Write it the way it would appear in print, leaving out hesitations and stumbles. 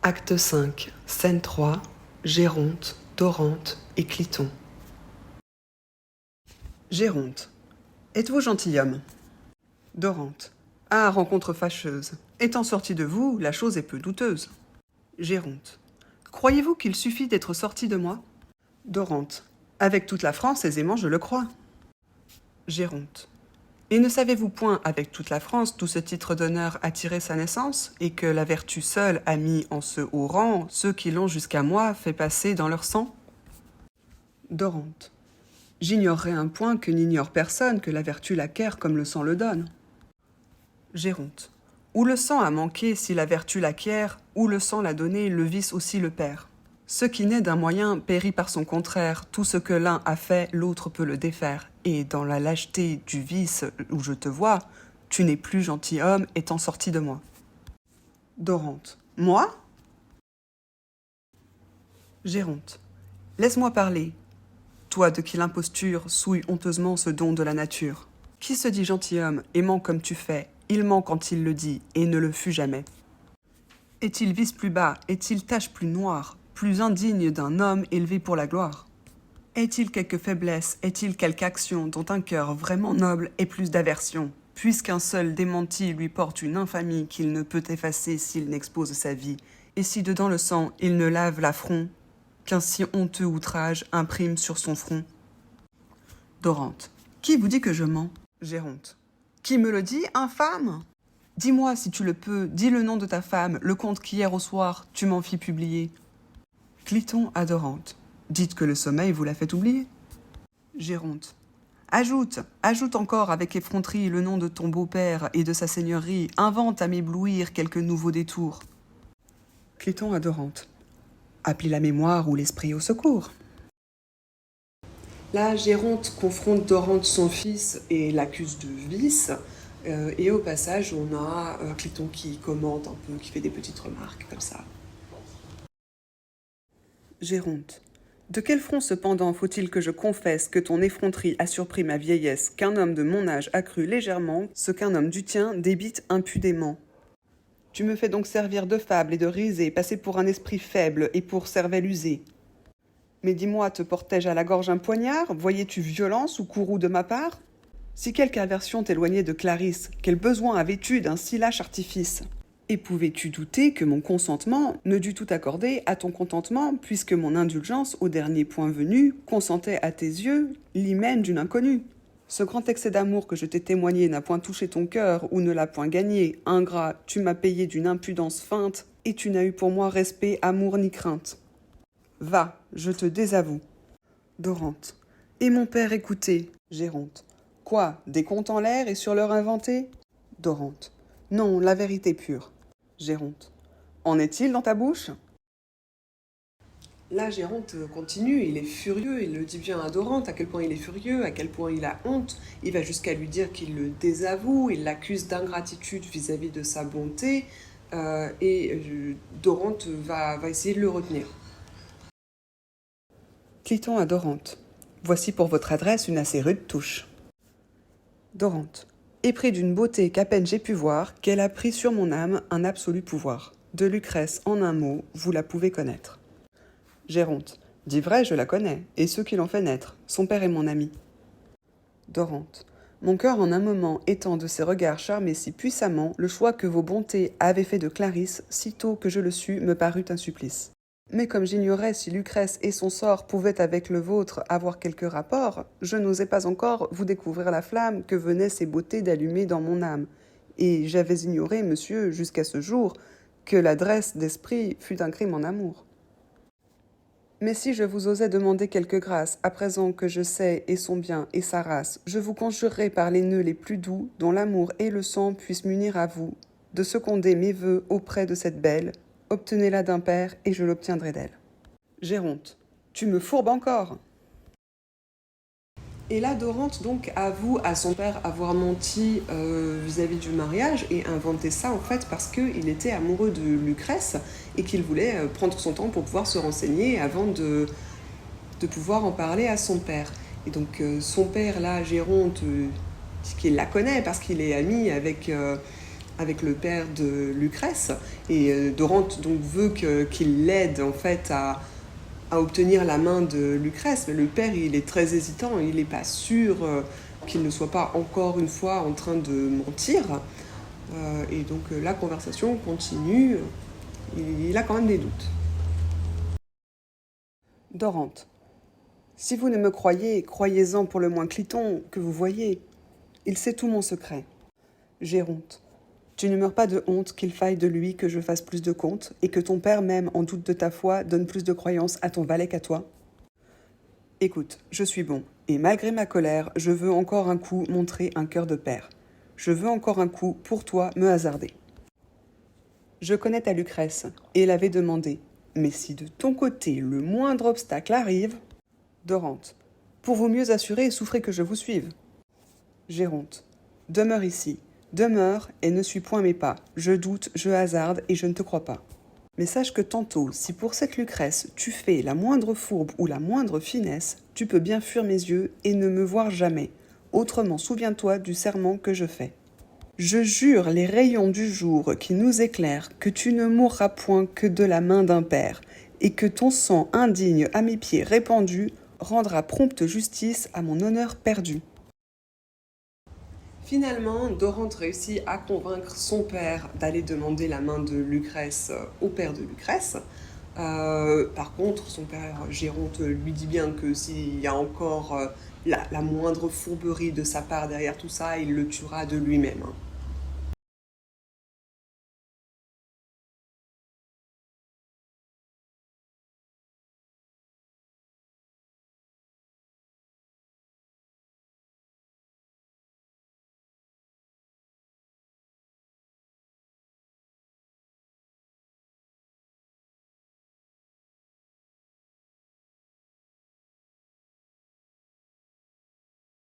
Acte 5, scène 3, Géronte, Dorante et Cliton. Géronte. Êtes-vous gentilhomme ? Dorante. Ah, rencontre fâcheuse. Étant sorti de vous, la chose est peu douteuse. Géronte. Croyez-vous qu'il suffit d'être sorti de moi ? Dorante. Avec toute la France, aisément je le crois. Géronte. Et ne savez-vous point, avec toute la France, d'où ce titre d'honneur a tiré sa naissance, et que la vertu seule a mis en ce haut rang ceux qui l'ont jusqu'à moi fait passer dans leur sang ? Dorante. J'ignorerais un point que n'ignore personne, que la vertu l'acquiert comme le sang le donne. Géronte. Où le sang a manqué, si la vertu l'acquiert, où le sang l'a donné, le vice aussi le perd. Ce qui naît d'un moyen périt par son contraire, tout ce que l'un a fait, l'autre peut le défaire. Et dans la lâcheté du vice où je te vois, tu n'es plus gentilhomme étant sorti de moi. Dorante. Moi ? Géronte. Laisse-moi parler. Toi de qui l'imposture souille honteusement ce don de la nature. Qui se dit gentilhomme, aimant comme tu fais, il ment quand il le dit, et ne le fut jamais. Est-il vice plus bas, est-il tâche plus noire, plus indigne d'un homme élevé pour la gloire ? Est-il quelque faiblesse, est-il quelque action dont un cœur vraiment noble ait plus d'aversion, puisqu'un seul démenti lui porte une infamie qu'il ne peut effacer s'il n'expose sa vie, et si dedans le sang il ne lave l'affront, qu'un si honteux outrage imprime sur son front ? Dorante. Qui vous dit que je mens ? Géronte. Qui me le dit, infâme ? Dis-moi, si tu le peux, dis le nom de ta femme, le conte qu'hier au soir tu m'en fis publier. Cliton à Dorante. Dites que le sommeil vous l'a fait oublier. Géronte. Ajoute encore avec effronterie le nom de ton beau-père et de sa seigneurie, invente à m'éblouir quelque nouveau détour. Cliton à Dorante. Appelez la mémoire ou l'esprit au secours. Là, Géronte confronte Dorante son fils et l'accuse de vice. Et au passage, on a Cliton qui commente un peu, qui fait des petites remarques comme ça. Géronte. De quel front cependant faut-il que je confesse que ton effronterie a surpris ma vieillesse, qu'un homme de mon âge a cru légèrement ce qu'un homme du tien débite impudemment ? Tu me fais donc servir de fable et de risée, passer pour un esprit faible et pour cervelle usée. Mais dis-moi, te portais-je à la gorge un poignard ? Voyais-tu violence ou courroux de ma part ? Si quelque aversion t'éloignait de Clarisse, quel besoin avais-tu d'un si lâche artifice ? Et pouvais-tu douter que mon consentement ne dût tout accorder à ton contentement, puisque mon indulgence, au dernier point venu, consentait à tes yeux l'hymen d'une inconnue ? Ce grand excès d'amour que je t'ai témoigné n'a point touché ton cœur ou ne l'a point gagné. Ingrat, tu m'as payé d'une impudence feinte, et tu n'as eu pour moi respect, amour ni crainte. Va, je te désavoue. Dorante. Et mon père écoutez. Géronte. Quoi, des contes en l'air et sur l'heure inventée ? Dorante. Non, la vérité pure. Géronte. En est-il dans ta bouche ? Là, Géronte continue, il est furieux, il le dit bien à Dorante, à quel point il est furieux, à quel point il a honte. Il va jusqu'à lui dire qu'il le désavoue, il l'accuse d'ingratitude vis-à-vis de sa bonté, et Dorante va essayer de le retenir. Cliton à Dorante. Voici pour votre adresse une assez rude touche. Dorante. Épris d'une beauté qu'à peine j'ai pu voir, qu'elle a pris sur mon âme un absolu pouvoir. De Lucrèce, en un mot, vous la pouvez connaître. Géronte. Dis vrai, je la connais, et ceux qui l'ont fait naître. Son père est mon ami. Dorante. Mon cœur en un moment étant de ses regards charmé si puissamment, le choix que vos bontés avaient fait de Clarisse, sitôt que je le sus, me parut un supplice. Mais comme j'ignorais si Lucrèce et son sort pouvaient avec le vôtre avoir quelque rapport, je n'osais pas encore vous découvrir la flamme que venaient ces beautés d'allumer dans mon âme. Et j'avais ignoré, monsieur, jusqu'à ce jour, que l'adresse d'esprit fût un crime en amour. Mais si je vous osais demander quelque grâce, à présent que je sais et son bien et sa race, je vous conjurerais par les nœuds les plus doux, dont l'amour et le sang puissent m'unir à vous, de seconder mes vœux auprès de cette belle. Obtenez-la d'un père, et je l'obtiendrai d'elle. Géronte. Tu me fourbes encore. Et là, Dorante donc avoue à son père avoir menti vis-à-vis du mariage et inventé ça en fait parce qu'il était amoureux de Lucrèce et qu'il voulait prendre son temps pour pouvoir se renseigner avant de pouvoir en parler à son père. Et donc son père là, Géronte, dit qu'il la connaît parce qu'il est ami avec avec le père de Lucrèce, et Dorante donc veut qu'il l'aide en fait à obtenir la main de Lucrèce, mais le père il est très hésitant, il n'est pas sûr qu'il ne soit pas encore une fois en train de mentir, et donc la conversation continue, il a quand même des doutes. Dorante. Si vous ne me croyez, croyez-en pour le moins Cliton, que vous voyez. Il sait tout mon secret. Géronte. Tu ne meurs pas de honte qu'il faille de lui que je fasse plus de compte, et que ton père même, en doute de ta foi, donne plus de croyance à ton valet qu'à toi? Écoute, je suis bon, et malgré ma colère, je veux encore un coup montrer un cœur de père. Je veux encore un coup, pour toi, me hasarder. Je connais ta Lucrèce, et l'avais demandé. Mais si de ton côté le moindre obstacle arrive... Dorante. Pour vous mieux assurer, souffrez que je vous suive. Géronte. Demeure ici. Demeure et ne suis point mes pas. Je doute, je hasarde et je ne te crois pas. Mais sache que tantôt, si pour cette Lucrèce tu fais la moindre fourbe ou la moindre finesse, tu peux bien fuir mes yeux et ne me voir jamais. Autrement, souviens-toi du serment que je fais. Je jure les rayons du jour qui nous éclairent que tu ne mourras point que de la main d'un père, et que ton sang indigne à mes pieds répandu rendra prompte justice à mon honneur perdu. Finalement, Dorante réussit à convaincre son père d'aller demander la main de Lucrèce au père de Lucrèce. Par contre, son père Géronte lui dit bien que s'il y a encore la moindre fourberie de sa part derrière tout ça, il le tuera de lui-même.